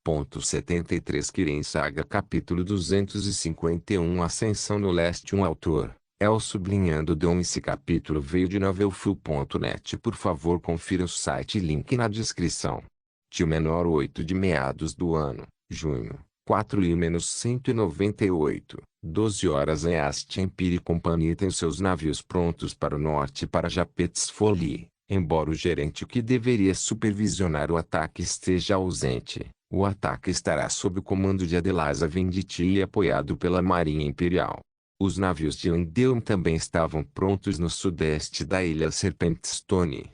73 Kirin Saga Capítulo 251 Ascensão no Leste. Um autor, El sublinhando Dom. Esse capítulo veio de novelfull.net. Por favor confira o site, link na descrição. Tio Menor 8 de meados do ano, junho, 4-198, 12 horas. East Empire Company tem seus navios prontos para o norte para Japet's Folly. Embora o gerente que deveria supervisionar o ataque esteja ausente, o ataque estará sob o comando de Adeliza Venditti e apoiado pela Marinha Imperial. Os navios de Endeum também estavam prontos no sudeste da ilha Serpentstone.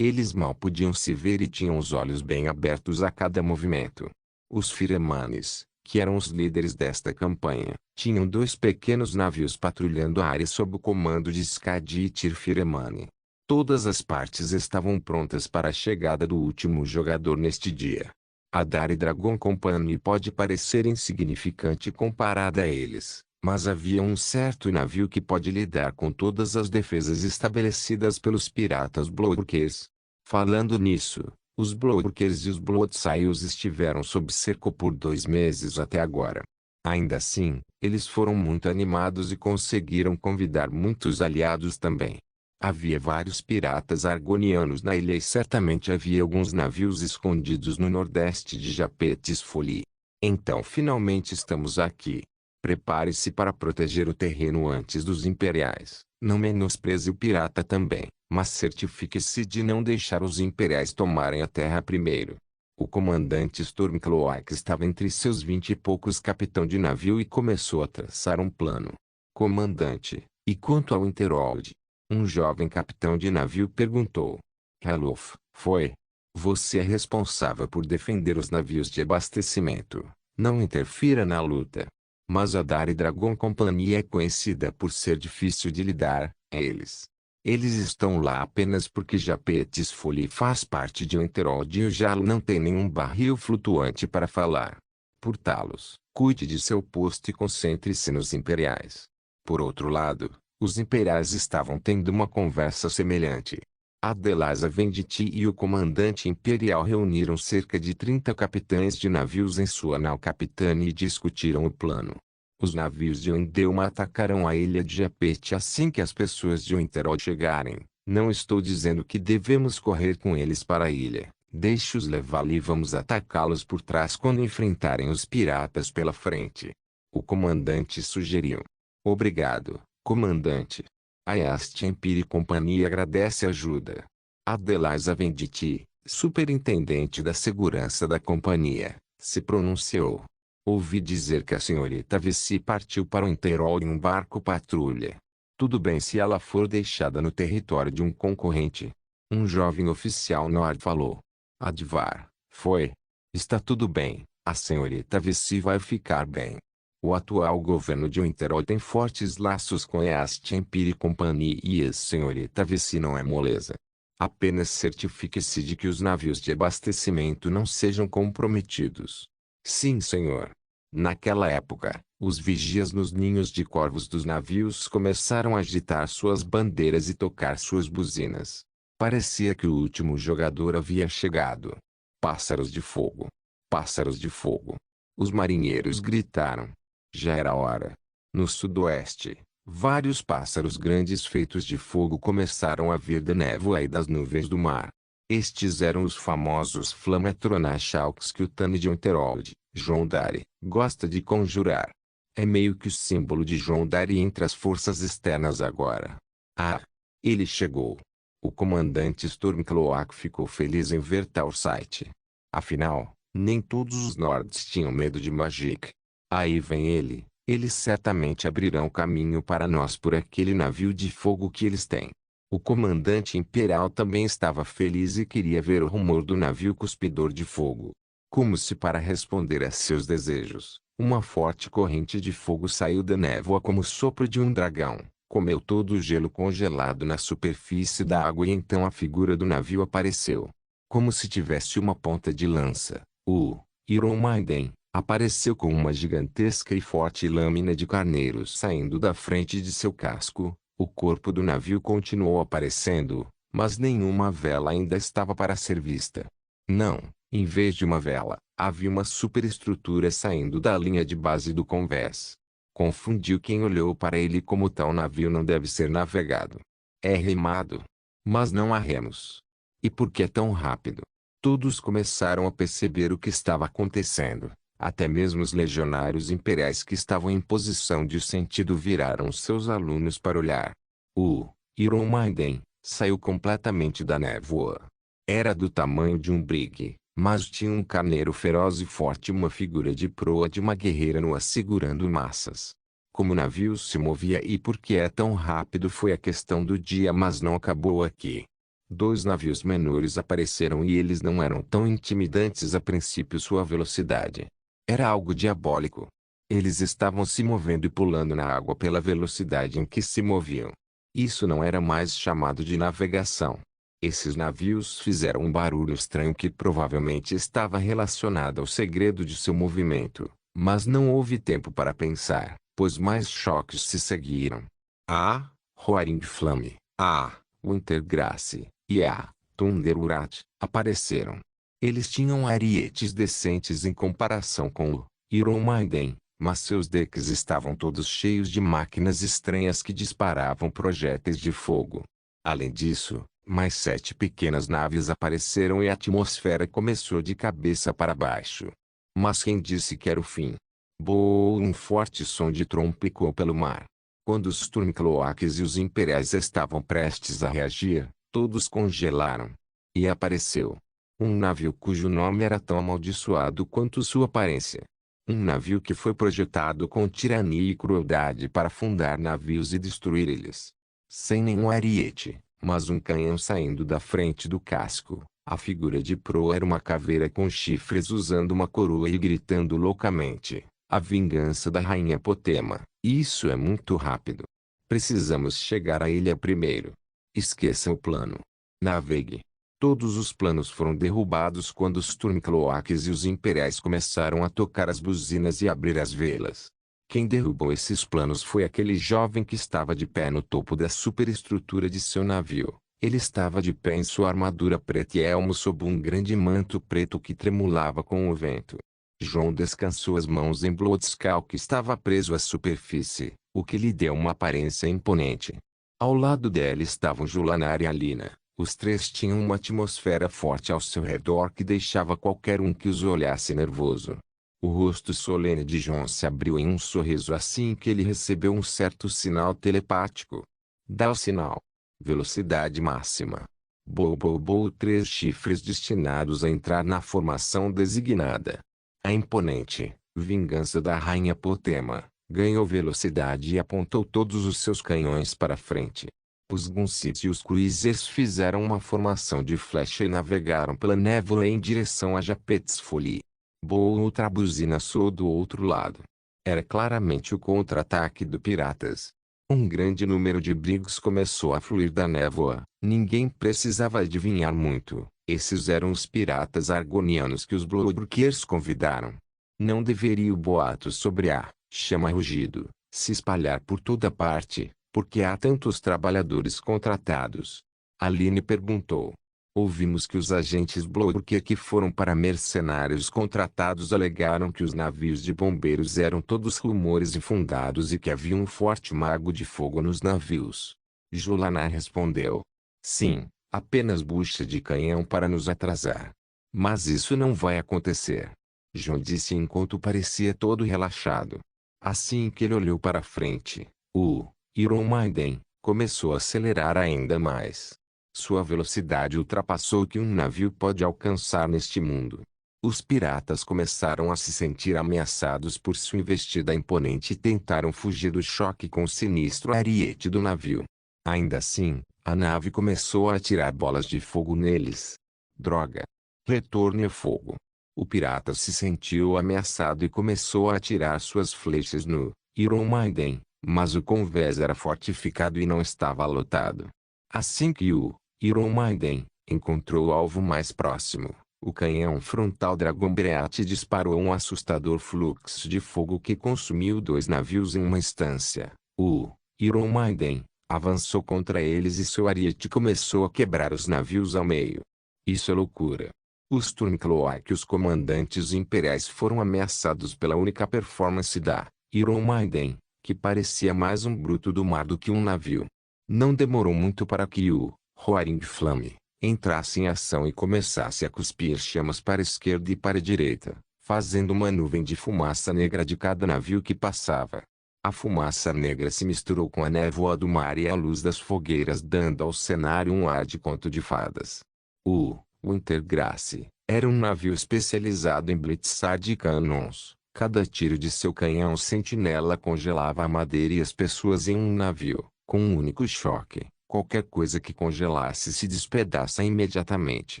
Eles mal podiam se ver e tinham os olhos bem abertos a cada movimento. Os Firemanes, que eram os líderes desta campanha, tinham dois pequenos navios patrulhando a área sob o comando de Skadi e Tyr Firemane. Todas as partes estavam prontas para a chegada do último jogador neste dia. A Dari Dragon Company pode parecer insignificante comparada a eles, mas havia um certo navio que pode lidar com todas as defesas estabelecidas pelos piratas Bloodworkers. Falando nisso, os Bloodworkers e os Bloodsails estiveram sob cerco por 2 meses até agora. Ainda assim, eles foram muito animados e conseguiram convidar muitos aliados também. Havia vários piratas argonianos na ilha e certamente havia alguns navios escondidos no nordeste de Japet's Folly. Então finalmente estamos aqui. Prepare-se para proteger o terreno antes dos imperiais. Não menospreze o pirata também, mas certifique-se de não deixar os imperiais tomarem a terra primeiro. O comandante Stormcloak estava entre seus 20 e poucos capitão de navio e começou a traçar um plano. Comandante, e quanto ao Interhold? Um jovem capitão de navio perguntou. Kalof, foi. Você é responsável por defender os navios de abastecimento. Não interfira na luta. Mas a Dari Dragon Company é conhecida por ser difícil de lidar. Eles estão lá apenas porque Japet's Folly faz parte de um Interhold e o Jalo não tem nenhum barril flutuante para falar. Portalos, cuide de seu posto e concentre-se nos imperiais. Por outro lado, os imperiais estavam tendo uma conversa semelhante. Adeliza Venditti e o comandante imperial reuniram cerca de 30 capitães de navios em sua nau capitã e discutiram o plano. Os navios de Endeum atacarão a ilha de Japet assim que as pessoas de Winterhold chegarem. Não estou dizendo que devemos correr com eles para a ilha. Deixe-os levá-la e vamos atacá-los por trás quando enfrentarem os piratas pela frente. O comandante sugeriu. Obrigado, comandante. A East Empire Company agradece a ajuda. Adeliza Venditti, superintendente da segurança da companhia, se pronunciou. Ouvi dizer que a senhorita Vessi partiu para o Interhold em um barco patrulha. Tudo bem se ela for deixada no território de um concorrente. Um jovem oficial Nord falou. Advar, foi. Está tudo bem, a senhorita Vessi vai ficar bem. O atual governo de Winterhold tem fortes laços com a East Empire Company e a senhorita Vessi não é moleza. Apenas certifique-se de que os navios de abastecimento não sejam comprometidos. Sim, senhor. Naquela época, os vigias nos ninhos de corvos dos navios começaram a agitar suas bandeiras e tocar suas buzinas. Parecia que o último jogador havia chegado. Pássaros de fogo! Pássaros de fogo! Os marinheiros gritaram. Já era hora. No sudoeste, vários pássaros grandes feitos de fogo começaram a vir da névoa e das nuvens do mar. Estes eram os famosos Flametronachaux que o Tani de Winterhold, João Dari, gosta de conjurar. É meio que o símbolo de João Dari entre as forças externas agora. Ah! Ele chegou. O comandante Stormcloak ficou feliz em ver tal site. Afinal, nem todos os Nords tinham medo de Magic. Aí vem ele, eles certamente abrirão caminho para nós por aquele navio de fogo que eles têm. O comandante imperial também estava feliz e queria ver o rumor do navio cuspidor de fogo. Como se para responder a seus desejos, uma forte corrente de fogo saiu da névoa como o sopro de um dragão, comeu todo o gelo congelado na superfície da água e então a figura do navio apareceu. Como se tivesse uma ponta de lança, o Iron Maiden apareceu com uma gigantesca e forte lâmina de carneiros saindo da frente de seu casco. O corpo do navio continuou aparecendo, mas nenhuma vela ainda estava para ser vista. Não, Em vez de uma vela, havia uma superestrutura saindo da linha de base do convés. Confundiu quem olhou para ele como tal navio não deve ser navegado. É remado. Mas não há remos. E por que tão rápido? Todos começaram a perceber o que estava acontecendo. Até mesmo os legionários imperiais que estavam em posição de sentido viraram seus alunos para olhar. O Iron Maiden saiu completamente da névoa. Era do tamanho de um brigue, mas tinha um carneiro feroz e forte e uma figura de proa de uma guerreira nua segurando massas. Como o navio se movia e por que é tão rápido foi a questão do dia, mas não acabou aqui. Dois navios menores apareceram e eles não eram tão intimidantes a princípio. Sua velocidade era algo diabólico. Eles estavam se movendo e pulando na água pela velocidade em que se moviam. Isso não era mais chamado de navegação. Esses navios fizeram um barulho estranho que provavelmente estava relacionado ao segredo de seu movimento, mas não houve tempo para pensar, pois mais choques se seguiram. A Roaring Flame, a Wintergrace e a Thunderurat apareceram. Eles tinham arietes decentes em comparação com o Iron Maiden, mas seus decks estavam todos cheios de máquinas estranhas que disparavam projéteis de fogo. Além disso, mais 7 pequenas naves apareceram e a atmosfera começou de cabeça para baixo. Mas quem disse que era o fim? Boou um forte som de trompa ecoou pelo mar. Quando os Stormcloaks e os Imperiais estavam prestes a reagir, todos congelaram. E apareceu um navio cujo nome era tão amaldiçoado quanto sua aparência. Um navio que foi projetado com tirania e crueldade para afundar navios e destruir eles. Sem nenhum ariete, mas um canhão saindo da frente do casco. A figura de proa era uma caveira com chifres usando uma coroa e gritando loucamente: a vingança da rainha Potema. Isso é muito rápido. Precisamos chegar à ilha primeiro. Esqueça o plano. Navegue. Todos os planos foram derrubados quando os Stormcloaks e os Imperiais começaram a tocar as buzinas e abrir as velas. Quem derrubou esses planos foi aquele jovem que estava de pé no topo da superestrutura de seu navio. Ele estava de pé em sua armadura preta e elmo sob um grande manto preto que tremulava com o vento. João descansou as mãos em Bloodskull que estava preso à superfície, o que lhe deu uma aparência imponente. Ao lado dela estavam Julanar e Alina. Os três tinham uma atmosfera forte ao seu redor que deixava qualquer um que os olhasse nervoso. O rosto solene de John se abriu em um sorriso assim que ele recebeu um certo sinal telepático. Dá o sinal. Velocidade máxima. Bo, 3 chifres destinados a entrar na formação designada. A imponente vingança da rainha Potema ganhou velocidade e apontou todos os seus canhões para frente. Os Gunsits e os Cruisers fizeram uma formação de flecha e navegaram pela névoa em direção a Japet's Folly. Outra buzina soou do outro lado. Era claramente o contra-ataque do piratas. Um grande número de brigos começou a fluir da névoa. Ninguém precisava adivinhar muito. Esses eram os piratas argonianos que os Bloodworkers convidaram. Não deveria o boato sobre a chama rugido se espalhar por toda parte, porque há tantos trabalhadores contratados. Aline perguntou. Ouvimos que os agentes Bloodworker que foram para mercenários contratados alegaram que os navios de bombeiros eram todos rumores infundados e que havia um forte mago de fogo nos navios. Julanar respondeu. Sim, apenas bucha de canhão para nos atrasar. Mas isso não vai acontecer. João disse enquanto parecia todo relaxado. Assim que ele olhou para frente, o Iron Maiden começou a acelerar ainda mais. Sua velocidade ultrapassou o que um navio pode alcançar neste mundo. Os piratas começaram a se sentir ameaçados por sua investida imponente e tentaram fugir do choque com o sinistro ariete do navio. Ainda assim, a nave começou a atirar bolas de fogo neles. Droga! Retorne ao fogo. O pirata se sentiu ameaçado e começou a atirar suas flechas no Iron Maiden, mas o convés era fortificado e não estava lotado. Assim que o Iron Maiden encontrou o alvo mais próximo, o canhão frontal Dragonbreat disparou um assustador fluxo de fogo que consumiu 2 navios em uma instância. O Iron Maiden avançou contra eles e seu ariete começou a quebrar os navios ao meio. Isso é loucura. Os Turncloak e os comandantes imperiais foram ameaçados pela única performance da Iron Maiden, que parecia mais um bruto do mar do que um navio. Não demorou muito para que o Roaring Flame entrasse em ação e começasse a cuspir chamas para a esquerda e para a direita, fazendo uma nuvem de fumaça negra de cada navio que passava. A fumaça negra se misturou com a névoa do mar e a luz das fogueiras, dando ao cenário um ar de conto de fadas. O Wintergrace era um navio especializado em blitzard canons. Cada tiro de seu canhão sentinela congelava a madeira e as pessoas em um navio, com um único choque. Qualquer coisa que congelasse se despedaça imediatamente.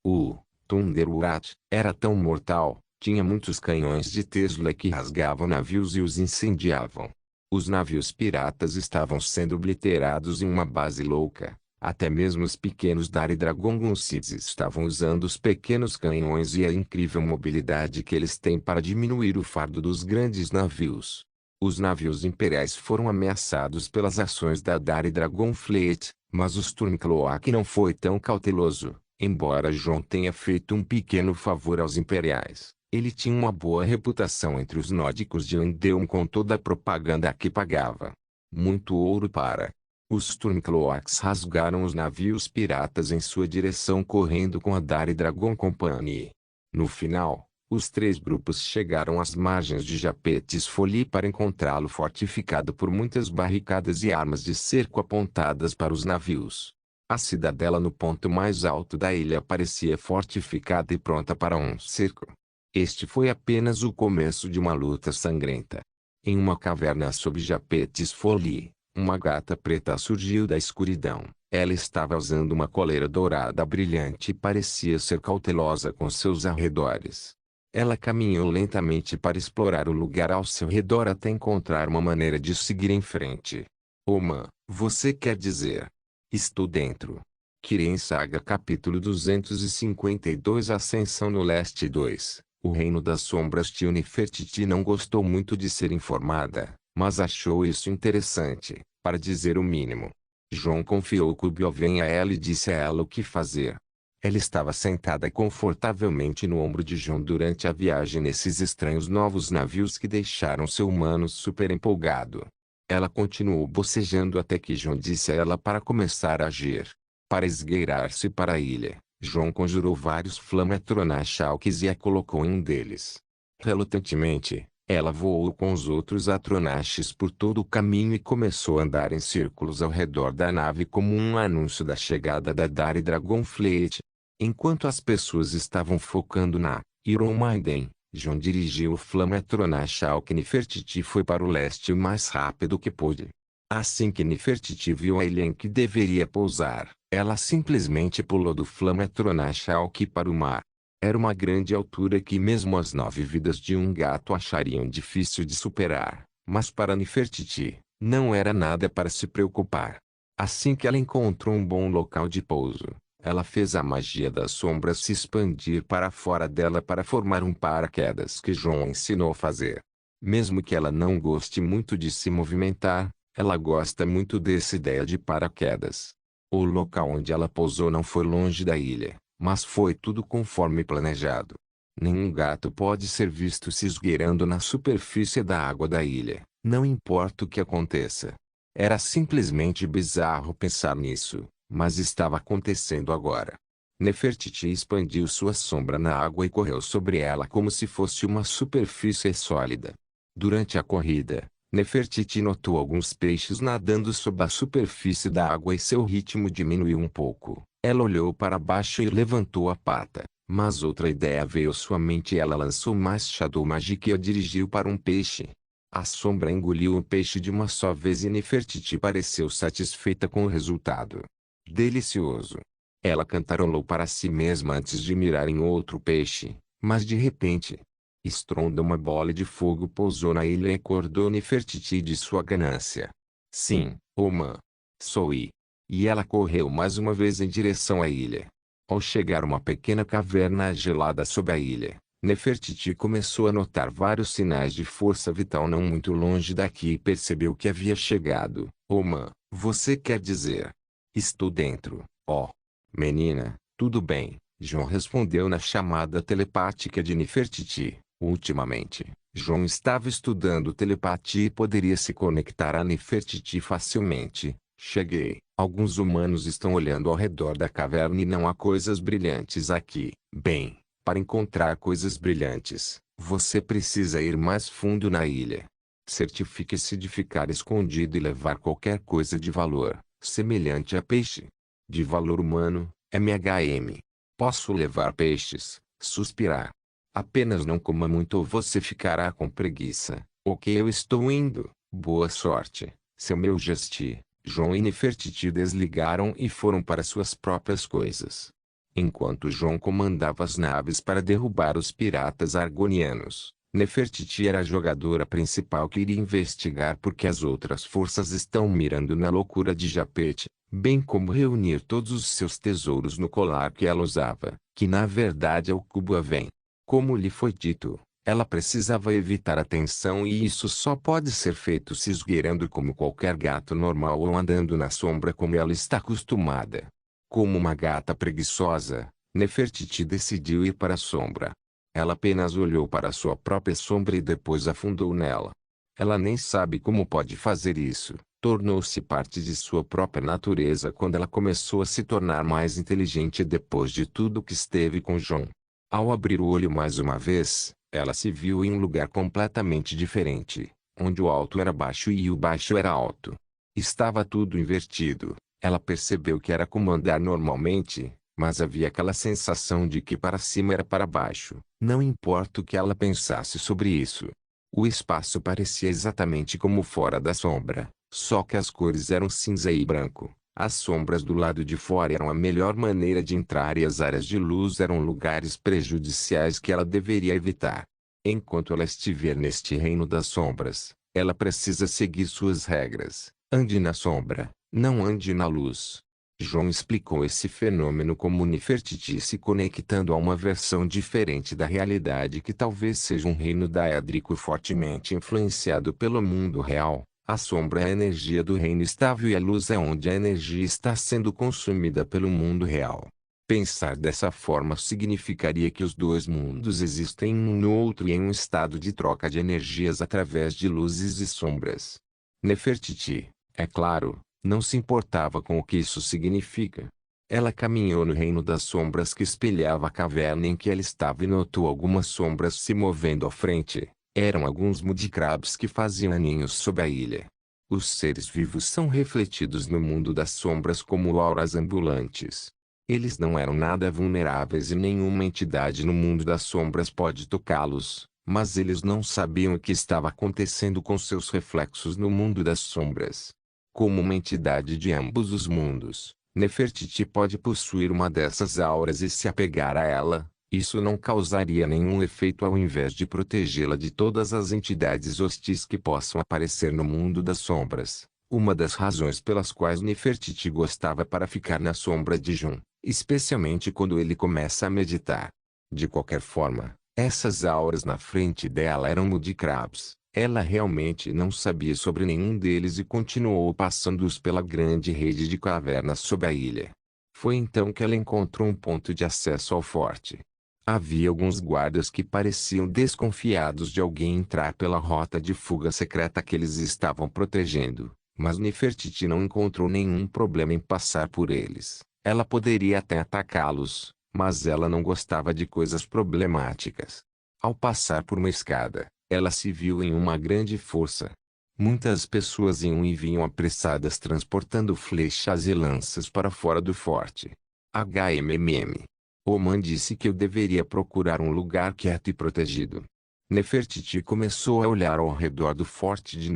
O Thunderwrath era tão mortal, tinha muitos canhões de Tesla que rasgavam navios e os incendiavam. Os navios piratas estavam sendo obliterados em uma base louca. Até mesmo os pequenos Dari Dragon Gunships estavam usando os pequenos canhões e a incrível mobilidade que eles têm para diminuir o fardo dos grandes navios. Os navios imperiais foram ameaçados pelas ações da Dari Dragon Fleet, mas o Stormcloak não foi tão cauteloso. Embora John tenha feito um pequeno favor aos imperiais, ele tinha uma boa reputação entre os nórdicos de Endeum com toda a propaganda que pagava. Muito ouro para... Os Stormcloaks rasgaram os navios piratas em sua direção correndo com a Dari Dragon Company. No final, os três grupos chegaram às margens de Japetes Folly para encontrá-lo fortificado por muitas barricadas e armas de cerco apontadas para os navios. A cidadela no ponto mais alto da ilha parecia fortificada e pronta para um cerco. Este foi apenas o começo de uma luta sangrenta. Em uma caverna sob Japetes Folly, uma gata preta surgiu da escuridão. Ela estava usando uma coleira dourada brilhante e parecia ser cautelosa com seus arredores. Ela caminhou lentamente para explorar o lugar ao seu redor até encontrar uma maneira de seguir em frente. Oman, você quer dizer? Estou dentro. Kirin Saga Capítulo 252 Ascensão no Leste 2. O Reino das Sombras. Tia Nefertiti não gostou muito de ser informada, mas achou isso interessante, para dizer o mínimo. João confiou Kubiovem a ela e disse a ela o que fazer. Ela estava sentada confortavelmente no ombro de João durante a viagem nesses estranhos novos navios que deixaram seu humano super empolgado. Ela continuou bocejando até que João disse a ela para começar a agir. Para esgueirar-se para a ilha, João conjurou vários Flametronachalques e a colocou em um deles. Relutantemente, ela voou com os outros Atronaches por todo o caminho e começou a andar em círculos ao redor da nave como um anúncio da chegada da Dari Dragon Fleet. Enquanto as pessoas estavam focando na Iron Maiden, John dirigiu o Flametronachalk Nefertiti foi para o leste o mais rápido que pôde. Assim que Nefertiti viu a ilha em que deveria pousar, ela simplesmente pulou do Flametronachalk para o mar. Era uma grande altura que mesmo as 9 vidas de um gato achariam difícil de superar, mas para Nefertiti, não era nada para se preocupar. Assim que ela encontrou um bom local de pouso, ela fez a magia das sombras se expandir para fora dela para formar um paraquedas que João ensinou a fazer. Mesmo que ela não goste muito de se movimentar, ela gosta muito dessa ideia de paraquedas. O local onde ela pousou não foi longe da ilha, mas foi tudo conforme planejado. Nenhum gato pode ser visto se esgueirando na superfície da água da ilha, não importa o que aconteça. Era simplesmente bizarro pensar nisso, mas estava acontecendo agora. Nefertiti expandiu sua sombra na água e correu sobre ela como se fosse uma superfície sólida. Durante a corrida, Nefertiti notou alguns peixes nadando sob a superfície da água e seu ritmo diminuiu um pouco. Ela olhou para baixo e levantou a pata, mas outra ideia veio à sua mente e ela lançou mais Shadow Magic e a dirigiu para um peixe. A sombra engoliu o peixe de uma só vez e Nefertiti pareceu satisfeita com o resultado. Delicioso! Ela cantarolou para si mesma antes de mirar em outro peixe, mas de repente, estronda uma bola de fogo pousou na ilha e acordou Nefertiti de sua ganância. Sim, Oman. Sou I. E ela correu mais uma vez em direção à ilha. Ao chegar a uma pequena caverna gelada sob a ilha, Nefertiti começou a notar vários sinais de força vital não muito longe daqui e percebeu que havia chegado. Oman, você quer dizer? Estou dentro, ó. Menina, tudo bem, João respondeu na chamada telepática de Nefertiti. Ultimamente, João estava estudando telepatia e poderia se conectar a Nefertiti facilmente. Cheguei. Alguns humanos estão olhando ao redor da caverna e não há coisas brilhantes aqui. Bem, para encontrar coisas brilhantes, você precisa ir mais fundo na ilha. Certifique-se de ficar escondido e levar qualquer coisa de valor, semelhante a peixe. De valor humano, MHM. Posso levar peixes, suspirar. Apenas não coma muito ou você ficará com preguiça. Ok, eu estou indo. Boa sorte, seu meu Justi. João e Nefertiti desligaram e foram para suas próprias coisas. Enquanto João comandava as naves para derrubar os piratas argonianos, Nefertiti era a jogadora principal que iria investigar porque as outras forças estão mirando na loucura de Japet, bem como reunir todos os seus tesouros no colar que ela usava, que na verdade é o cubo Aven. Como lhe foi dito, ela precisava evitar a tensão e isso só pode ser feito se esgueirando como qualquer gato normal ou andando na sombra como ela está acostumada. Como uma gata preguiçosa, Nefertiti decidiu ir para a sombra. Ela apenas olhou para sua própria sombra e depois afundou nela. Ela nem sabe como pode fazer isso. Tornou-se parte de sua própria natureza quando ela começou a se tornar mais inteligente depois de tudo que esteve com João. Ao abrir o olho mais uma vez, ela se viu em um lugar completamente diferente, onde o alto era baixo e o baixo era alto. Estava tudo invertido. Ela percebeu que era como andar normalmente, mas havia aquela sensação de que para cima era para baixo. Não importa o que ela pensasse sobre isso. O espaço parecia exatamente como fora da sombra, só que as cores eram cinza e branco. As sombras do lado de fora eram a melhor maneira de entrar e as áreas de luz eram lugares prejudiciais que ela deveria evitar. Enquanto ela estiver neste reino das sombras, ela precisa seguir suas regras. Ande na sombra, não ande na luz. João explicou esse fenômeno como Nefertiti se conectando a uma versão diferente da realidade que talvez seja um reino daédrico fortemente influenciado pelo mundo real. A sombra é a energia do reino estável e a luz é onde a energia está sendo consumida pelo mundo real. Pensar dessa forma significaria que os dois mundos existem um no outro e em um estado de troca de energias através de luzes e sombras. Nefertiti, é claro, não se importava com o que isso significa. Ela caminhou no reino das sombras que espelhava a caverna em que ela estava e notou algumas sombras se movendo à frente. Eram alguns mudcrabs que faziam ninhos sob a ilha. Os seres vivos são refletidos no mundo das sombras como auras ambulantes. Eles não eram nada vulneráveis e nenhuma entidade no mundo das sombras pode tocá-los, mas eles não sabiam o que estava acontecendo com seus reflexos no mundo das sombras. Como uma entidade de ambos os mundos, Nefertiti pode possuir uma dessas auras e se apegar a ela. Isso não causaria nenhum efeito ao invés de protegê-la de todas as entidades hostis que possam aparecer no mundo das sombras. Uma das razões pelas quais Nefertiti gostava para ficar na sombra de Jun, especialmente quando ele começa a meditar. De qualquer forma, essas auras na frente dela eram mudcrabs. Ela realmente não sabia sobre nenhum deles e continuou passando-os pela grande rede de cavernas sob a ilha. Foi então que ela encontrou um ponto de acesso ao forte. Havia alguns guardas que pareciam desconfiados de alguém entrar pela rota de fuga secreta que eles estavam protegendo, mas Nefertiti não encontrou nenhum problema em passar por eles. Ela poderia até atacá-los, mas ela não gostava de coisas problemáticas. Ao passar por uma escada, ela se viu em uma grande força. Muitas pessoas iam e vinham apressadas transportando flechas e lanças para fora do forte. HMM. Oman disse que eu deveria procurar um lugar quieto e protegido. Nefertiti começou a olhar ao redor do forte de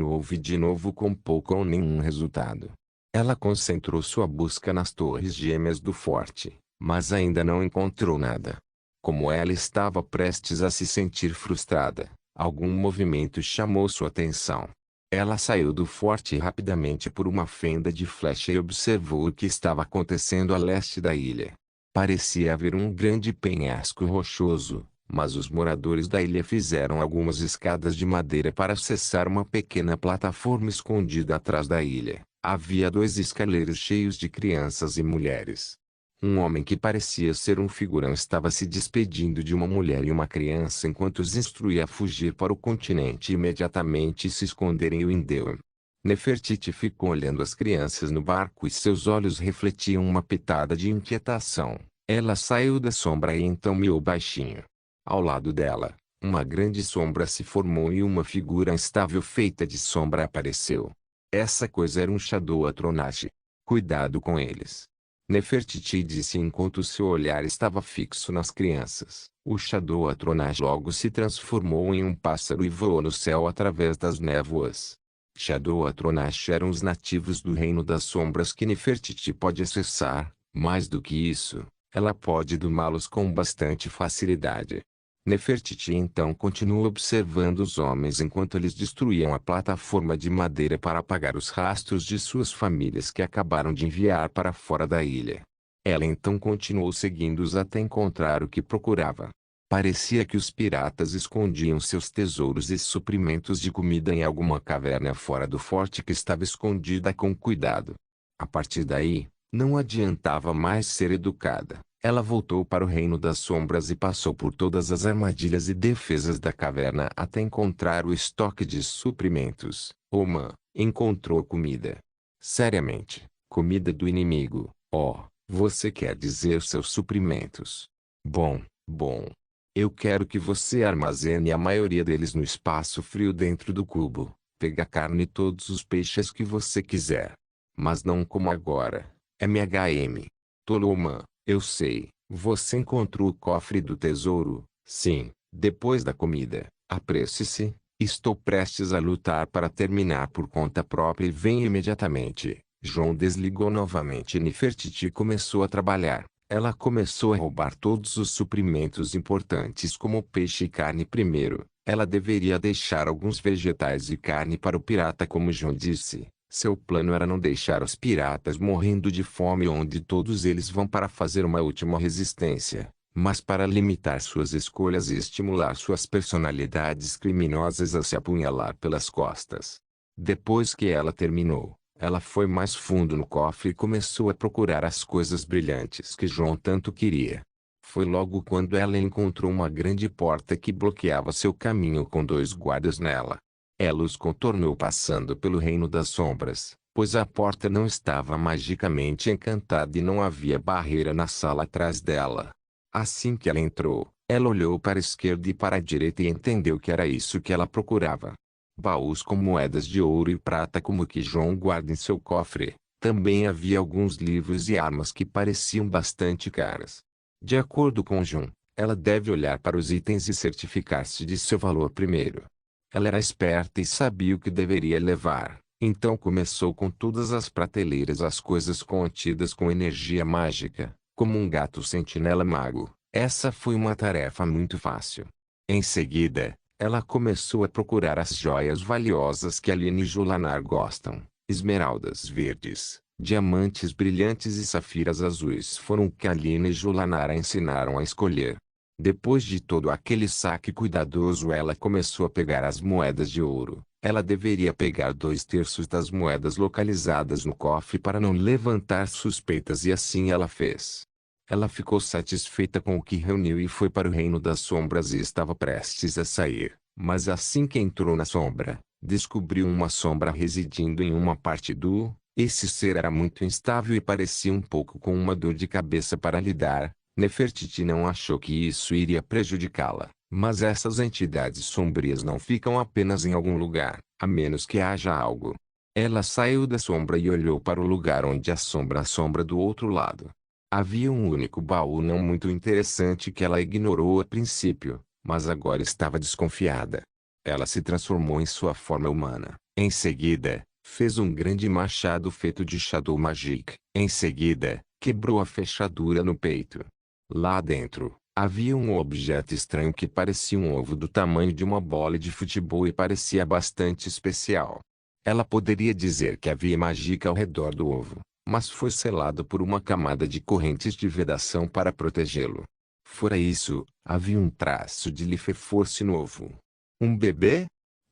novo com pouco ou nenhum resultado. Ela concentrou sua busca nas torres gêmeas do forte, mas ainda não encontrou nada. Como ela estava prestes a se sentir frustrada, algum movimento chamou sua atenção. Ela saiu do forte rapidamente por uma fenda de flecha e observou o que estava acontecendo a leste da ilha. Parecia haver um grande penhasco rochoso, mas os moradores da ilha fizeram algumas escadas de madeira para acessar uma pequena plataforma escondida atrás da ilha. Havia 2 escaleiros cheios de crianças e mulheres. Um homem que parecia ser um figurão estava se despedindo de uma mulher e uma criança enquanto os instruía a fugir para o continente e imediatamente se esconderem em Windewer. Nefertiti ficou olhando as crianças no barco e seus olhos refletiam uma pitada de inquietação. Ela saiu da sombra e então miou baixinho. Ao lado dela, uma grande sombra se formou e uma figura instável feita de sombra apareceu. Essa coisa era um Shadow Atronach. Cuidado com eles. Nefertiti disse enquanto seu olhar estava fixo nas crianças. O Shadow Atronach logo se transformou em um pássaro e voou no céu através das névoas. Shadow Atronach eram os nativos do Reino das Sombras que Nefertiti pode acessar. Mais do que isso, ela pode domá-los com bastante facilidade. Nefertiti então continuou observando os homens enquanto eles destruíam a plataforma de madeira para apagar os rastros de suas famílias que acabaram de enviar para fora da ilha. Ela então continuou seguindo-os até encontrar o que procurava. Parecia que os piratas escondiam seus tesouros e suprimentos de comida em alguma caverna fora do forte que estava escondida com cuidado. A partir daí, não adiantava mais ser educada. Ela voltou para o Reino das Sombras e passou por todas as armadilhas e defesas da caverna até encontrar o estoque de suprimentos. Uma, encontrou comida. Seriamente, comida do inimigo. Oh, você quer dizer seus suprimentos? Bom. Eu quero que você armazene a maioria deles no espaço frio dentro do cubo. Pegue a carne e todos os peixes que você quiser. Mas não como agora. MHM. Toloma. Eu sei, você encontrou o cofre do tesouro, sim, depois da comida. Apresse-se, estou prestes a lutar para terminar por conta própria e venha imediatamente. João desligou novamente e Nefertiti começou a trabalhar. Ela começou a roubar todos os suprimentos importantes como peixe e carne primeiro. Ela deveria deixar alguns vegetais e carne para o pirata como João disse. Seu plano era não deixar os piratas morrendo de fome onde todos eles vão para fazer uma última resistência, mas para limitar suas escolhas e estimular suas personalidades criminosas a se apunhalar pelas costas. Depois que ela terminou, ela foi mais fundo no cofre e começou a procurar as coisas brilhantes que João tanto queria. Foi logo quando ela encontrou uma grande porta que bloqueava seu caminho com 2 guardas nela. Ela os contornou passando pelo Reino das Sombras, pois a porta não estava magicamente encantada e não havia barreira na sala atrás dela. Assim que ela entrou, ela olhou para a esquerda e para a direita e entendeu que era isso que ela procurava. Baús com moedas de ouro e prata como o que João guarda em seu cofre. Também havia alguns livros e armas que pareciam bastante caras. De acordo com João, ela deve olhar para os itens e certificar-se de seu valor primeiro. Ela era esperta e sabia o que deveria levar, então começou com todas as prateleiras as coisas contidas com energia mágica, como um gato sentinela mago. Essa foi uma tarefa muito fácil. Em seguida, ela começou a procurar as joias valiosas que Aline e Julanar gostam. Esmeraldas verdes, diamantes brilhantes e safiras azuis foram o que Aline e Julanar a ensinaram a escolher. Depois de todo aquele saque cuidadoso ela começou a pegar as moedas de ouro. Ela deveria pegar 2/3 das moedas localizadas no cofre para não levantar suspeitas e assim ela fez. Ela ficou satisfeita com o que reuniu e foi para o Reino das Sombras e estava prestes a sair. Mas assim que entrou na sombra, descobriu uma sombra residindo em uma parte do... Esse ser era muito instável e parecia um pouco com uma dor de cabeça para lidar. Nefertiti não achou que isso iria prejudicá-la, mas essas entidades sombrias não ficam apenas em algum lugar, a menos que haja algo. Ela saiu da sombra e olhou para o lugar onde a sombra do outro lado. Havia um único baú não muito interessante que ela ignorou a princípio, mas agora estava desconfiada. Ela se transformou em sua forma humana. Em seguida, fez um grande machado feito de Shadow Magic. Em seguida, quebrou a fechadura no peito. Lá dentro, havia um objeto estranho que parecia um ovo do tamanho de uma bola de futebol e parecia bastante especial. Ela poderia dizer que havia magia ao redor do ovo, mas foi selado por uma camada de correntes de vedação para protegê-lo. Fora isso, havia um traço de Life Force no ovo. Um bebê?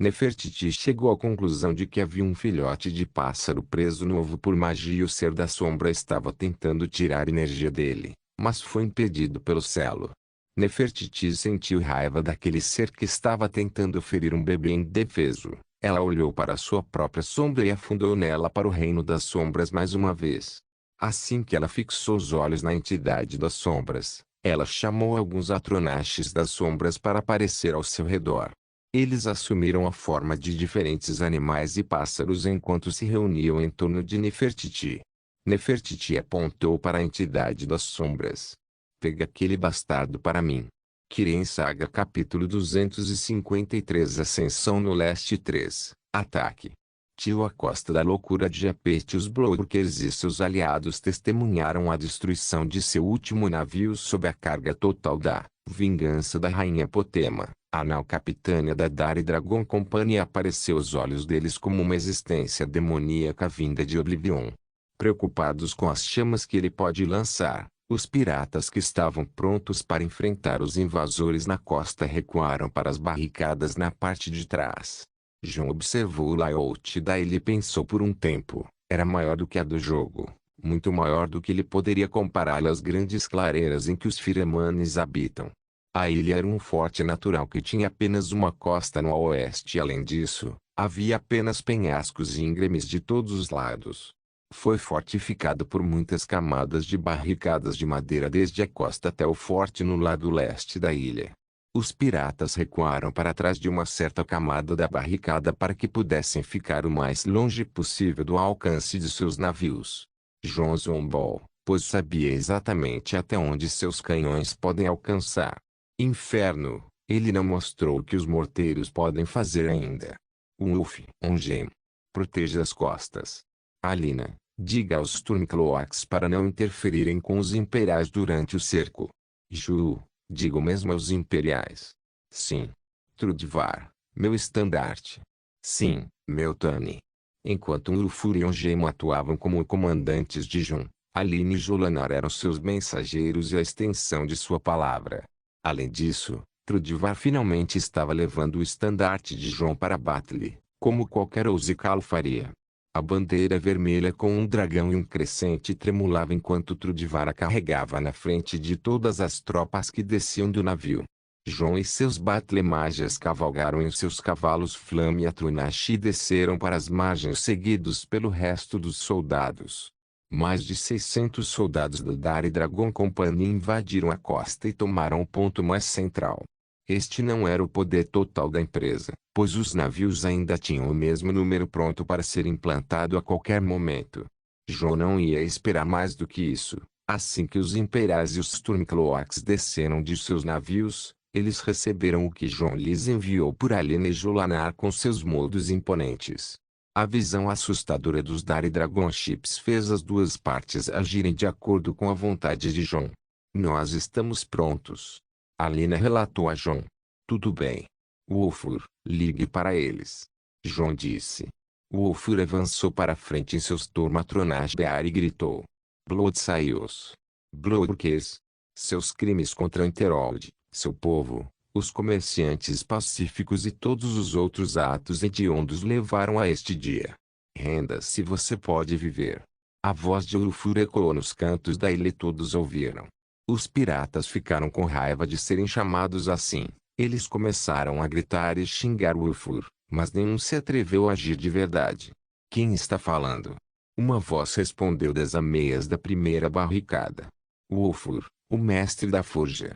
Nefertiti chegou à conclusão de que havia um filhote de pássaro preso no ovo por magia e o ser da sombra estava tentando tirar energia dele, mas foi impedido pelo selo. Nefertiti sentiu raiva daquele ser que estava tentando ferir um bebê indefeso. Ela olhou para sua própria sombra e afundou nela para o reino das sombras mais uma vez. Assim que ela fixou os olhos na entidade das sombras, ela chamou alguns Atronaches das sombras para aparecer ao seu redor. Eles assumiram a forma de diferentes animais e pássaros enquanto se reuniam em torno de Nefertiti. Nefertiti apontou para a entidade das sombras. Pega aquele bastardo para mim. Kiren Saga capítulo 253 Ascensão no Leste 3 Ataque. Tio a costa da loucura de Japet, os Bloodworkers e seus aliados testemunharam a destruição de seu último navio sob a carga total da vingança da rainha Potema. A nau capitânia da Dari Dragon Company apareceu aos olhos deles como uma existência demoníaca vinda de Oblivion. Preocupados com as chamas que ele pode lançar, os piratas que estavam prontos para enfrentar os invasores na costa recuaram para as barricadas na parte de trás. John observou o layout da ilha e pensou por um tempo. Era maior do que a do jogo, muito maior do que ele poderia compará-la às grandes clareiras em que os Firemanes habitam. A ilha era um forte natural que tinha apenas uma costa no oeste e além disso, havia apenas penhascos íngremes de todos os lados. Foi fortificado por muitas camadas de barricadas de madeira desde a costa até o forte no lado leste da ilha. Os piratas recuaram para trás de uma certa camada da barricada para que pudessem ficar o mais longe possível do alcance de seus navios. John zombou, pois sabia exatamente até onde seus canhões podem alcançar. Inferno, ele não mostrou o que os morteiros podem fazer ainda. Wolf, Ongem. Proteja as costas. Alina, diga aos Stormcloaks para não interferirem com os imperiais durante o cerco. Ju, diga o mesmo aos imperiais. Sim. Trudvar, meu estandarte. Sim, meu Tani. Enquanto Ulfur e Ongem atuavam como comandantes de Jun, Aline e Jolanar eram seus mensageiros e a extensão de sua palavra. Além disso, Trudvar finalmente estava levando o estandarte de João para Batley, como qualquer Ousicalo faria. A bandeira vermelha com um dragão e um crescente tremulava enquanto Trudvar a carregava na frente de todas as tropas que desciam do navio. João e seus Batley Magias cavalgaram em seus cavalos Flame e Atrunache e desceram para as margens seguidos pelo resto dos soldados. Mais de 600 soldados da Dari Dragon Company invadiram a costa e tomaram o ponto mais central. Este não era o poder total da empresa, pois os navios ainda tinham o mesmo número pronto para ser implantado a qualquer momento. John não ia esperar mais do que isso. Assim que os Imperiais e os Stormcloaks desceram de seus navios, eles receberam o que John lhes enviou por Aline e Jolanar com seus modos imponentes. A visão assustadora dos Dari Dragon Ships fez as duas partes agirem de acordo com a vontade de John. Nós estamos prontos. Alina relatou a John. Tudo bem. Wolfur, ligue para eles. John disse. Wolfur avançou para frente em seus Tormatronash Bear e gritou. Bloodsails. Bloodworkers. Seus crimes contra Enterold, seu povo, os comerciantes pacíficos e todos os outros atos hediondos levaram a este dia. Renda-se, você pode viver. A voz de Ulfur ecoou nos cantos da ilha e todos ouviram. Os piratas ficaram com raiva de serem chamados assim. Eles começaram a gritar e xingar Ulfur, mas nenhum se atreveu a agir de verdade. Quem está falando? Uma voz respondeu das ameias da primeira barricada. Ulfur, o mestre da forja.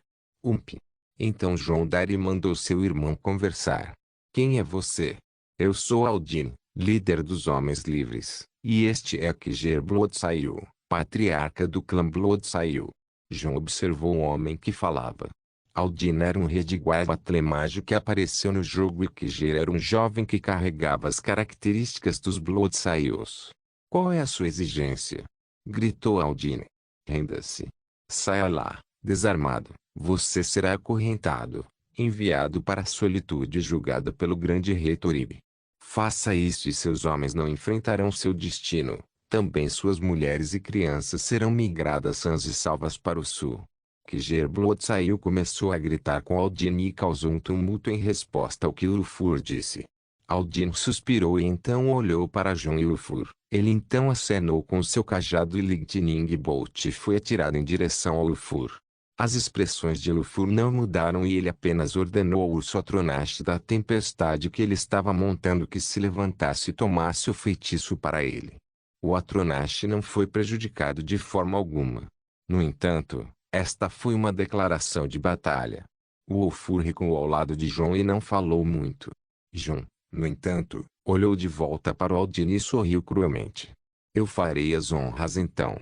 Então John Dari mandou seu irmão conversar. Quem é você? Eu sou Aldin, líder dos Homens Livres, e este é Kjer Bloodsail, patriarca do clã Bloodsail. John observou o homem que falava. Aldin era um Redguard Batlemajo que apareceu no jogo e Kjer era um jovem que carregava as características dos Bloodsails. Qual é a sua exigência? Gritou Aldin. Renda-se. Saia lá, desarmado. Você será acorrentado, enviado para a solitude e julgado pelo grande rei Torib. Faça isso e seus homens não enfrentarão seu destino. Também suas mulheres e crianças serão migradas sãs e salvas para o sul. Kjer Bloodsail começou a gritar com Aldin e causou um tumulto em resposta ao que Ulfur disse. Aldin suspirou e então olhou para Jon e Ulfur. Ele então acenou com seu cajado e Lightning Bolt foi atirado em direção a Ulfur. As expressões de Ulfur não mudaram e ele apenas ordenou ao urso Atronash da tempestade que ele estava montando que se levantasse e tomasse o feitiço para ele. O Atronash não foi prejudicado de forma alguma. No entanto, esta foi uma declaração de batalha. O Ulfur recuou ao lado de Jon e não falou muito. Jon, no entanto, olhou de volta para o Aldin e sorriu cruelmente. Eu farei as honras então.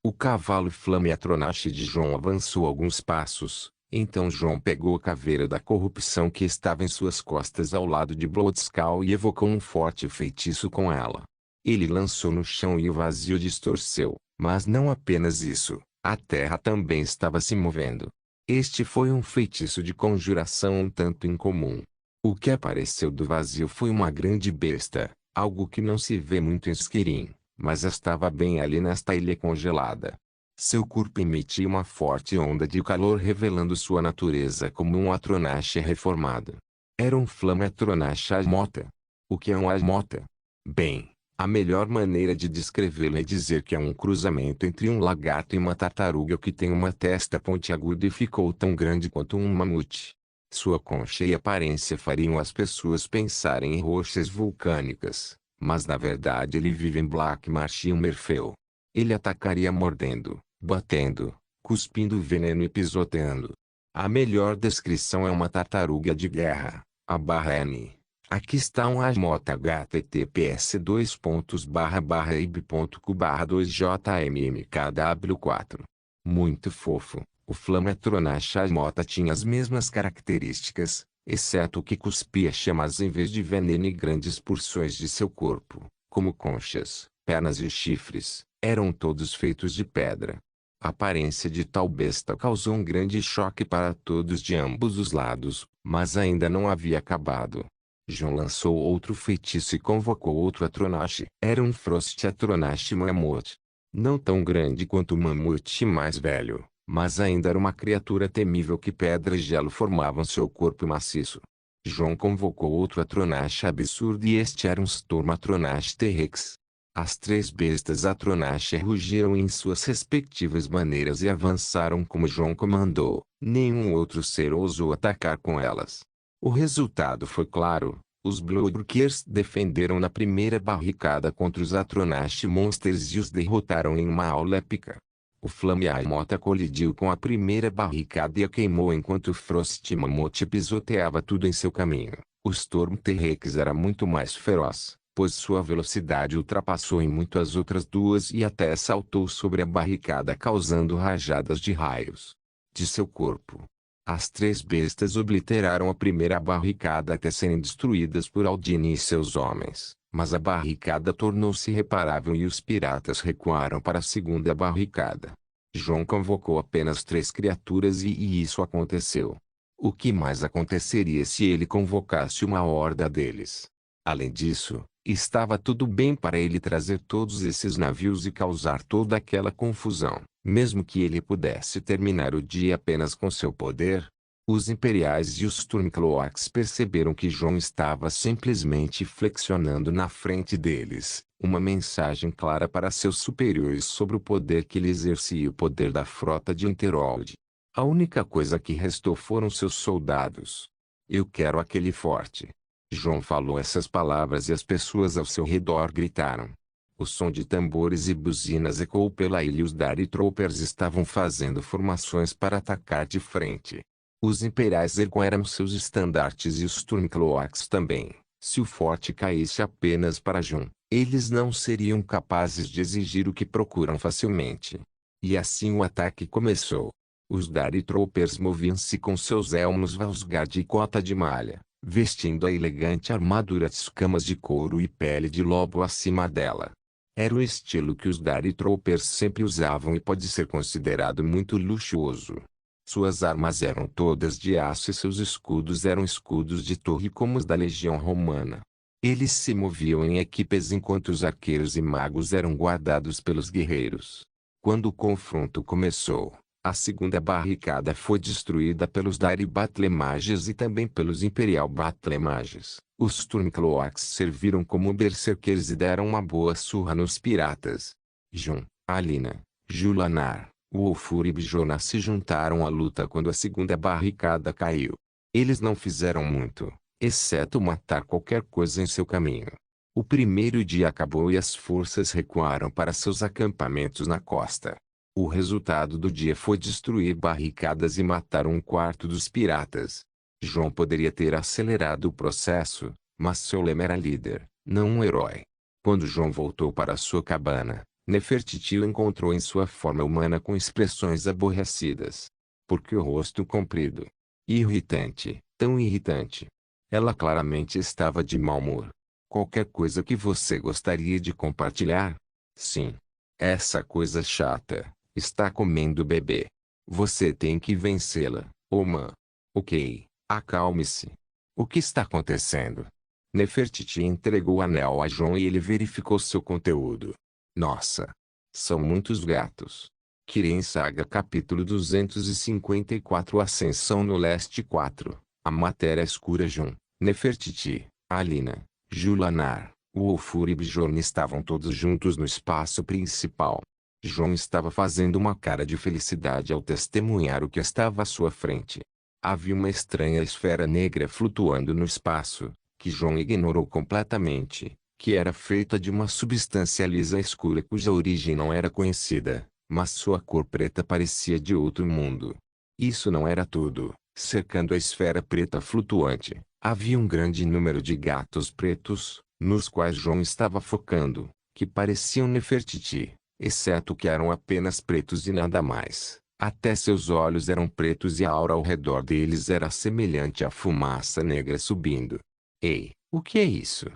O cavalo Flame Atronash de Jon avançou alguns passos, então Jon pegou a caveira da corrupção que estava em suas costas ao lado de Bloodskull e evocou um forte feitiço com ela. Ele lançou no chão e o vazio distorceu, mas não apenas isso, a terra também estava se movendo. Este foi um feitiço de conjuração um tanto incomum. O que apareceu do vazio foi uma grande besta, algo que não se vê muito em Skyrim, mas estava bem ali nesta ilha congelada. Seu corpo emitia uma forte onda de calor revelando sua natureza como um Atronash reformado. Era um Flame Atronash Asmota. O que é um Asmota? Bem, a melhor maneira de descrevê-lo é dizer que é um cruzamento entre um lagarto e uma tartaruga que tem uma testa pontiaguda e ficou tão grande quanto um mamute. Sua concha e aparência fariam as pessoas pensarem em rochas vulcânicas, mas na verdade ele vive em Black Marsh e Umberfell. Ele atacaria mordendo, batendo, cuspindo veneno e pisoteando. A melhor descrição é uma tartaruga de guerra, a /N. Aqui está um Asmota https://ib.cu/2jmmkw4. Muito fofo, o Flame Atronash Asmota tinha as mesmas características, exceto que cuspia chamas em vez de veneno e grandes porções de seu corpo, como conchas, pernas e chifres, eram todos feitos de pedra. A aparência de tal besta causou um grande choque para todos de ambos os lados, mas ainda não havia acabado. Jon lançou outro feitiço e convocou outro Atronash. Era um Frost Atronash Mammoth. Não tão grande quanto o mamute mais velho, mas ainda era uma criatura temível que pedra e gelo formavam seu corpo maciço. Jon convocou outro Atronash absurdo e este era um Storm Atronash T-Rex. As três bestas Atronash rugiram em suas respectivas maneiras e avançaram como Jon comandou. Nenhum outro ser ousou atacar com elas. O resultado foi claro, os Bloodbrokers defenderam na primeira barricada contra os Atronash Monsters e os derrotaram em uma aula épica. O Flame Asmota colidiu com a primeira barricada e a queimou enquanto o Frost Mammoth pisoteava tudo em seu caminho. O Storm T-Rex era muito mais feroz, pois sua velocidade ultrapassou em muito as outras duas e até saltou sobre a barricada causando rajadas de raios de seu corpo. As três bestas obliteraram a primeira barricada até serem destruídas por Aldin e seus homens, mas a barricada tornou-se irreparável e os piratas recuaram para a segunda barricada. Jon convocou apenas três criaturas e isso aconteceu. O que mais aconteceria se ele convocasse uma horda deles? Além disso, estava tudo bem para ele trazer todos esses navios e causar toda aquela confusão. Mesmo que ele pudesse terminar o dia apenas com seu poder, os Imperiais e os Stormcloaks perceberam que Jon estava simplesmente flexionando na frente deles, uma mensagem clara para seus superiores sobre o poder que ele exercia e o poder da frota de Interhold. A única coisa que restou foram seus soldados. Eu quero aquele forte. Jon falou essas palavras e as pessoas ao seu redor gritaram. O som de tambores e buzinas ecoou pela ilha e os Dark Troopers estavam fazendo formações para atacar de frente. Os Imperiais ergueram seus estandartes e os Stormcloaks também. Se o forte caísse apenas para Jon, eles não seriam capazes de exigir o que procuram facilmente. E assim o ataque começou. Os Dark Troopers moviam-se com seus elmos Valsgard e cota de malha, vestindo a elegante armadura de escamas de couro e pele de lobo acima dela. Era o estilo que os Dark Troopers sempre usavam e pode ser considerado muito luxuoso. Suas armas eram todas de aço e seus escudos eram escudos de torre como os da Legião Romana. Eles se moviam em equipes enquanto os arqueiros e magos eram guardados pelos guerreiros. Quando o confronto começou, a segunda barricada foi destruída pelos Dire Battlemages e também pelos Imperial Battlemages. Os Stormcloaks serviram como berserkers e deram uma boa surra nos piratas. Jon, Alina, Julanar, Wolfur e Bjorn se juntaram à luta quando a segunda barricada caiu. Eles não fizeram muito, exceto matar qualquer coisa em seu caminho. O primeiro dia acabou e as forças recuaram para seus acampamentos na costa. O resultado do dia foi destruir barricadas e matar um quarto dos piratas. Jon poderia ter acelerado o processo, mas seu lema era líder, não um herói. Quando Jon voltou para sua cabana, Nefertiti o encontrou em sua forma humana com expressões aborrecidas. Porque o rosto comprido. Irritante, tão irritante. Ela claramente estava de mau humor. Qualquer coisa que você gostaria de compartilhar? Sim. Essa coisa chata, está comendo o bebê. Você tem que vencê-la, Oman. Ok, acalme-se. O que está acontecendo? Nefertiti entregou o anel a Jon e ele verificou seu conteúdo. Nossa! São muitos gatos. Kirin Saga Capítulo 254 Ascensão no Leste 4. A Matéria Escura. Jon, Nefertiti, Alina, Julanar, Wolfur e Bjorn estavam todos juntos no espaço principal. Jon estava fazendo uma cara de felicidade ao testemunhar o que estava à sua frente. Havia uma estranha esfera negra flutuando no espaço, que Jon ignorou completamente, que era feita de uma substância lisa escura cuja origem não era conhecida, mas sua cor preta parecia de outro mundo. Isso não era tudo. Cercando a esfera preta flutuante, havia um grande número de gatos pretos, nos quais Jon estava focando, que pareciam Nefertiti, exceto que eram apenas pretos e nada mais. Até seus olhos eram pretos e a aura ao redor deles era semelhante à fumaça negra subindo. Ei, o que é isso?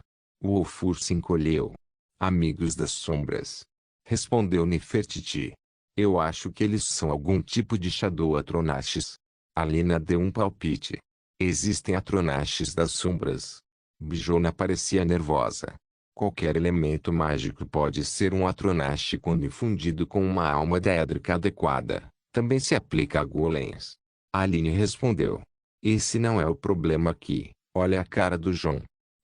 O Wolfur se encolheu. Amigos das sombras. Respondeu Nefertiti. Eu acho que eles são algum tipo de Shadow Atronachs. Alina deu um palpite. Existem Atronachs das sombras. Bjorn parecia nervosa. Qualquer elemento mágico pode ser um Atronache quando infundido com uma alma dédrica adequada. Também se aplica a golems. Aline respondeu. Esse não é o problema aqui. Olha a cara do Jon.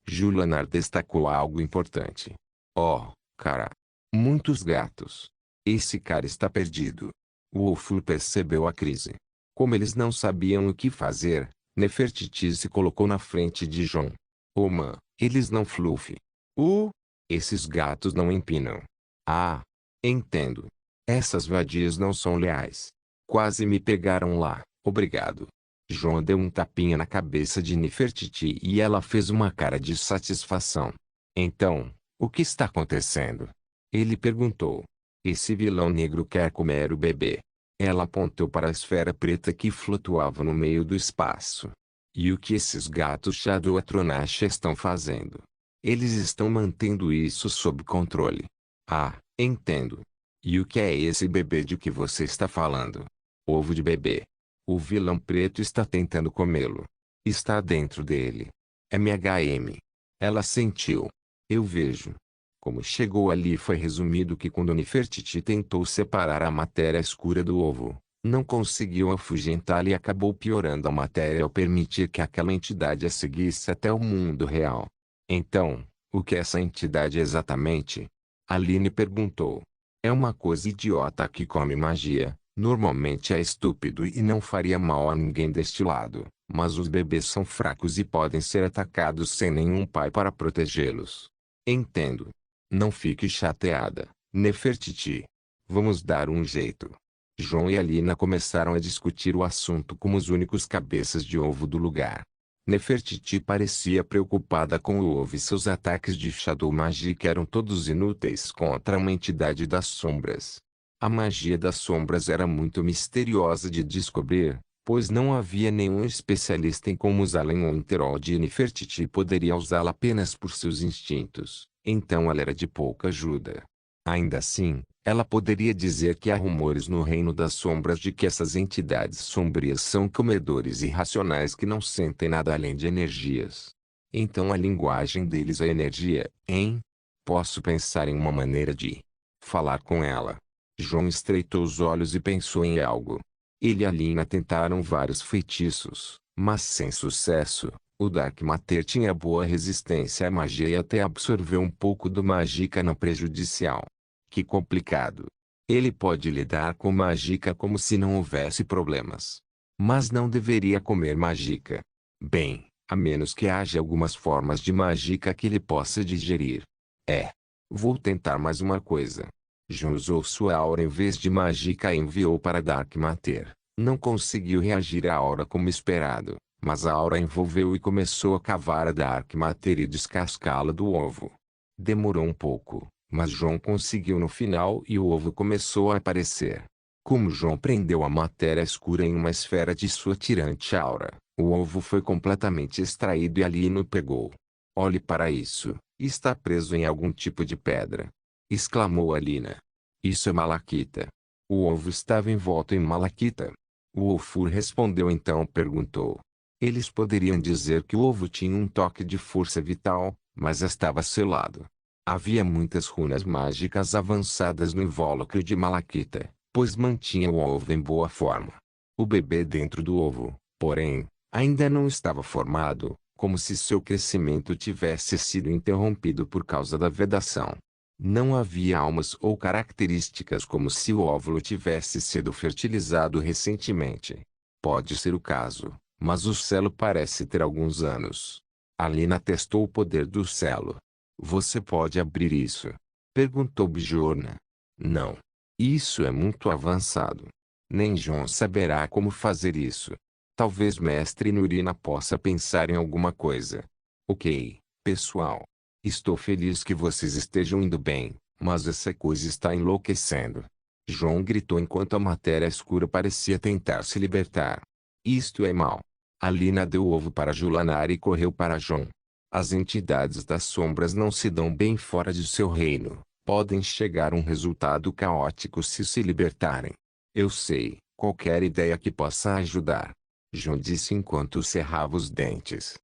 Julanar destacou algo importante. Oh, cara. Muitos gatos. Esse cara está perdido. Wolfur percebeu a crise. Como eles não sabiam o que fazer, Nefertiti se colocou na frente de Jon. Oman, eles não fluffy. Esses gatos não empinam. Ah, entendo. Essas vadias não são leais. Quase me pegaram lá, obrigado. Jon deu um tapinha na cabeça de Nefertiti e ela fez uma cara de satisfação. Então, o que está acontecendo? Ele perguntou. Esse vilão negro quer comer o bebê. Ela apontou para a esfera preta que flutuava no meio do espaço. E o que esses gatos Shadow Atronach estão fazendo? Eles estão mantendo isso sob controle. Ah, entendo. E o que é esse bebê de que você está falando? Ovo de bebê. O vilão preto está tentando comê-lo. Está dentro dele. MHM. Ela sentiu. Eu vejo. Como chegou ali foi resumido que quando Nefertiti tentou separar a matéria escura do ovo, não conseguiu afugentá-la e acabou piorando a matéria ao permitir que aquela entidade a seguisse até o mundo real. Então, o que é essa entidade exatamente? Aline perguntou. É uma coisa idiota que come magia. Normalmente é estúpido e não faria mal a ninguém deste lado, mas os bebês são fracos e podem ser atacados sem nenhum pai para protegê-los. Entendo. Não fique chateada, Nefertiti. Vamos dar um jeito. Jon e Alina começaram a discutir o assunto como os únicos cabeças de ovo do lugar. Nefertiti parecia preocupada com o ovo e seus ataques de Shadow Magic eram todos inúteis contra uma entidade das sombras. A magia das sombras era muito misteriosa de descobrir, pois não havia nenhum especialista em como usá-la em Winterhold e Nefertiti poderia usá-la apenas por seus instintos, então ela era de pouca ajuda. Ainda assim, ela poderia dizer que há rumores no reino das sombras de que essas entidades sombrias são comedores irracionais que não sentem nada além de energias. Então a linguagem deles é energia, hein? Posso pensar em uma maneira de falar com ela. Jon estreitou os olhos e pensou em algo. Ele e Alina tentaram vários feitiços, mas sem sucesso. O Dark Matter tinha boa resistência à magia e até absorveu um pouco do Magicka não prejudicial. Que complicado. Ele pode lidar com Magicka como se não houvesse problemas. Mas não deveria comer Magicka. Bem, a menos que haja algumas formas de Magicka que ele possa digerir. Vou tentar mais uma coisa. Jon usou sua aura em vez de Magicka e enviou para Dark Matter. Não conseguiu reagir à aura como esperado, mas a aura envolveu e começou a cavar a Dark Matter e descascá-la do ovo. Demorou um pouco, mas Jon conseguiu no final e o ovo começou a aparecer. Como Jon prendeu a matéria escura em uma esfera de sua tirante aura, o ovo foi completamente extraído e Aline o pegou. Olhe para isso, está preso em algum tipo de pedra. Exclamou Alina. Isso é malaquita. O ovo estava envolto em malaquita. O Ofur respondeu então perguntou. Eles poderiam dizer que o ovo tinha um toque de força vital, mas estava selado. Havia muitas runas mágicas avançadas no invólucro de malaquita, pois mantinha o ovo em boa forma. O bebê dentro do ovo, porém, ainda não estava formado, como se seu crescimento tivesse sido interrompido por causa da vedação. Não havia almas ou características como se o óvulo tivesse sido fertilizado recentemente. Pode ser o caso, mas o selo parece ter alguns anos. Alina testou o poder do selo. Você pode abrir isso? Perguntou Bjorna. Não. Isso é muito avançado. Nem Jon saberá como fazer isso. Talvez Mestre Nurina possa pensar em alguma coisa. Ok, pessoal. Estou feliz que vocês estejam indo bem, mas essa coisa está enlouquecendo. Jon gritou enquanto a matéria escura parecia tentar se libertar. Isto é mal. Alina deu o ovo para Julanar e correu para Jon. As entidades das sombras não se dão bem fora de seu reino. Podem chegar a um resultado caótico se libertarem. Eu sei, qualquer ideia que possa ajudar. Jon disse enquanto cerrava os dentes.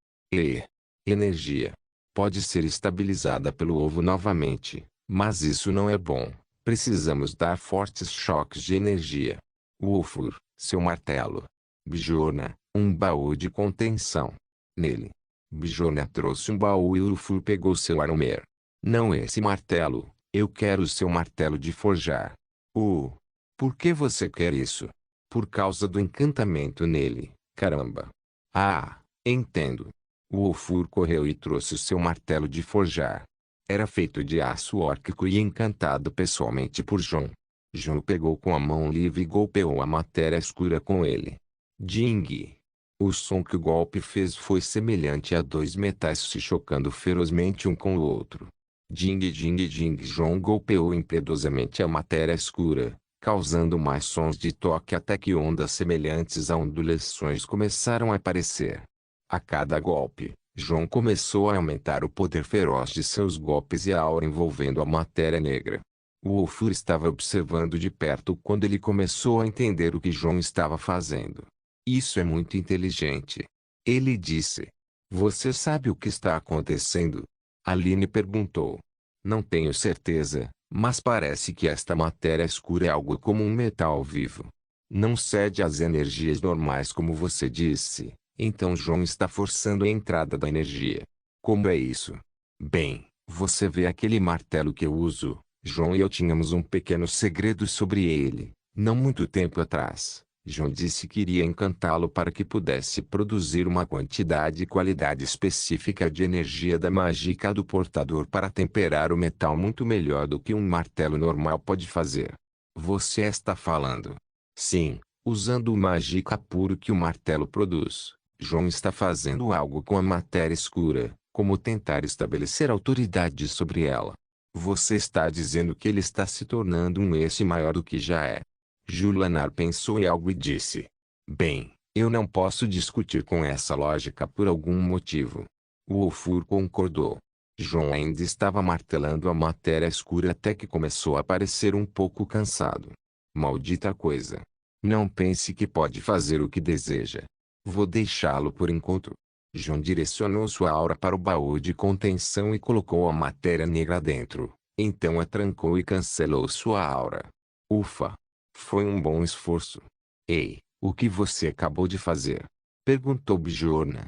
Energia. Pode ser estabilizada pelo ovo novamente, mas isso não é bom. Precisamos dar fortes choques de energia. Ulfur, seu martelo. Bjorna, um baú de contenção. Nele. Bjorna trouxe um baú e Ulfur pegou seu armer. Não esse martelo, eu quero o seu martelo de forjar. Por que você quer isso? Por causa do encantamento nele, caramba. Ah, entendo. O Ulfur correu e trouxe seu martelo de forjar. Era feito de aço órquico e encantado pessoalmente por Jon. Jon pegou com a mão livre e golpeou a matéria escura com ele. Ding! O som que o golpe fez foi semelhante a dois metais se chocando ferozmente um com o outro. Ding ding ding. Jon golpeou impiedosamente a matéria escura, causando mais sons de toque até que ondas semelhantes a ondulações começaram a aparecer. A cada golpe, Jon começou a aumentar o poder feroz de seus golpes e a aura envolvendo a matéria negra. O Ulfur estava observando de perto quando ele começou a entender o que Jon estava fazendo. Isso é muito inteligente. Ele disse. Você sabe o que está acontecendo? Aline perguntou. Não tenho certeza, mas parece que esta matéria escura é algo como um metal vivo. Não cede às energias normais como você disse. Então Jon está forçando a entrada da energia. Como é isso? Bem, você vê aquele martelo que eu uso? Jon e eu tínhamos um pequeno segredo sobre ele. Não muito tempo atrás, Jon disse que iria encantá-lo para que pudesse produzir uma quantidade e qualidade específica de energia da Magicka do portador para temperar o metal muito melhor do que um martelo normal pode fazer. Você está falando? Sim, usando o Magicka puro que o martelo produz. Jon está fazendo algo com a matéria escura, como tentar estabelecer autoridade sobre ela. Você está dizendo que ele está se tornando um esse maior do que já é. Julanar pensou em algo e disse. Bem, eu não posso discutir com essa lógica por algum motivo. O Ulfur concordou. Jon ainda estava martelando a matéria escura até que começou a parecer um pouco cansado. Maldita coisa. Não pense que pode fazer o que deseja. Vou deixá-lo por enquanto. Jon direcionou sua aura para o baú de contenção e colocou a matéria negra dentro. Então a trancou e cancelou sua aura. Ufa! Foi um bom esforço. Ei, o que você acabou de fazer? Perguntou Bjorna.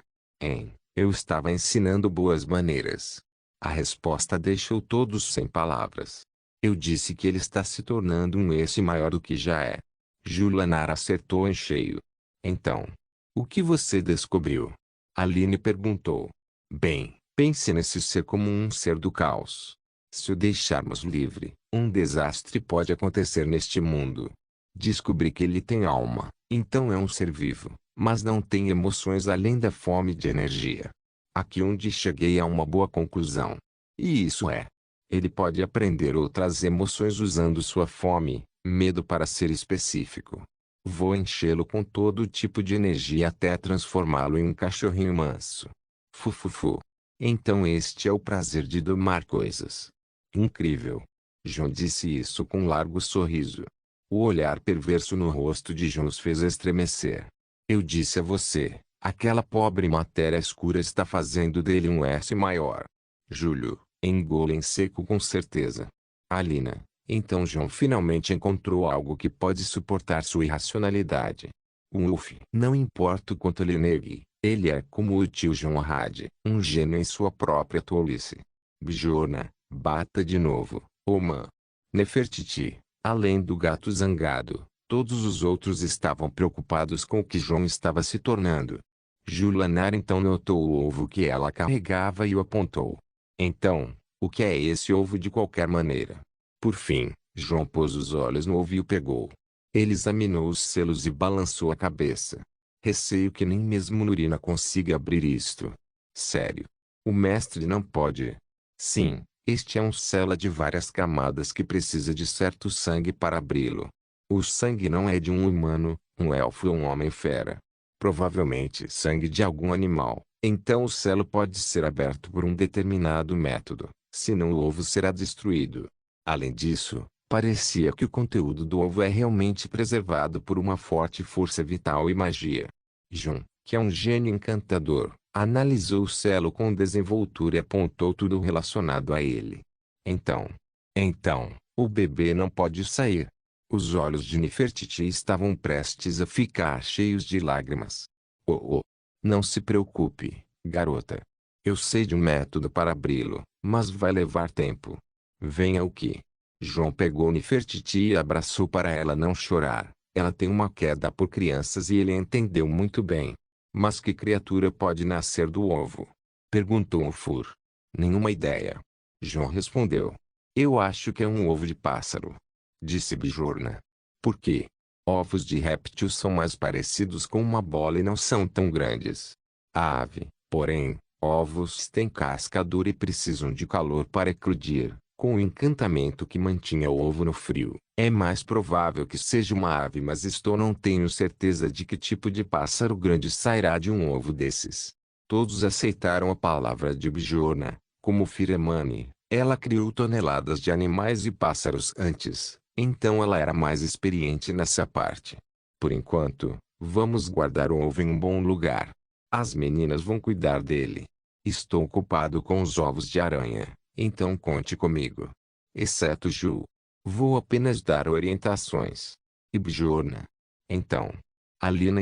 Eu estava ensinando boas maneiras. A resposta deixou todos sem palavras. Eu disse que ele está se tornando um esse maior do que já é. Julanar acertou em cheio. Então, o que você descobriu? Aline perguntou. Bem, pense nesse ser como um ser do caos. Se o deixarmos livre, um desastre pode acontecer neste mundo. Descobri que ele tem alma, então é um ser vivo, mas não tem emoções além da fome de energia. Aqui onde cheguei a uma boa conclusão. E isso é: ele pode aprender outras emoções usando sua fome, medo para ser específico. Vou enchê-lo com todo tipo de energia até transformá-lo em um cachorrinho manso. Fufufu. Então este é o prazer de domar coisas. Incrível. João disse isso com um largo sorriso. O olhar perverso no rosto de João os fez estremecer. Eu disse a você, aquela pobre matéria escura está fazendo dele um S maior. Júlio, engola em seco com certeza. Alina, então João finalmente encontrou algo que pode suportar sua irracionalidade. Wolf. Não importa o quanto ele negue, ele é como o tio João Had, um gênio em sua própria tolice. Bjorna, bata de novo, Oman. Nefertiti, além do gato zangado, todos os outros estavam preocupados com o que João estava se tornando. Julanar então notou o ovo que ela carregava e o apontou. Então, o que é esse ovo de qualquer maneira? Por fim, João pôs os olhos no ovo e o pegou. Ele examinou os selos e balançou a cabeça. Receio que nem mesmo Nurina consiga abrir isto. Sério. O mestre não pode. Sim, este é um sela de várias camadas que precisa de certo sangue para abri-lo. O sangue não é de um humano, um elfo ou um homem-fera. Provavelmente sangue de algum animal. Então o selo pode ser aberto por um determinado método, senão o ovo será destruído. Além disso, parecia que o conteúdo do ovo é realmente preservado por uma forte força vital e magia. Jun, que é um gênio encantador, analisou o selo com desenvoltura e apontou tudo relacionado a ele. Então, o bebê não pode sair. Os olhos de Nefertiti estavam prestes a ficar cheios de lágrimas. Oh. Não se preocupe, garota. Eu sei de um método para abri-lo, mas vai levar tempo. Venha o que? João pegou Nefertiti e abraçou para ela não chorar. Ela tem uma queda por crianças e ele entendeu muito bem. Mas que criatura pode nascer do ovo? Perguntou o Fur. Nenhuma ideia. João respondeu. Eu acho que é um ovo de pássaro. Disse Bjorna. Por quê? Ovos de réptil são mais parecidos com uma bola e não são tão grandes. A ave, porém, ovos têm casca dura e precisam de calor para eclodir. Com o encantamento que mantinha o ovo no frio, é mais provável que seja uma ave, mas não tenho certeza de que tipo de pássaro grande sairá de um ovo desses. Todos aceitaram a palavra de Bjorna. Como Firamani, ela criou toneladas de animais e pássaros antes, então ela era mais experiente nessa parte. Por enquanto, vamos guardar o ovo em um bom lugar. As meninas vão cuidar dele. Estou ocupado com os ovos de aranha. Então conte comigo. Exceto Ju. Vou apenas dar orientações. E Bjorna. Então. Alina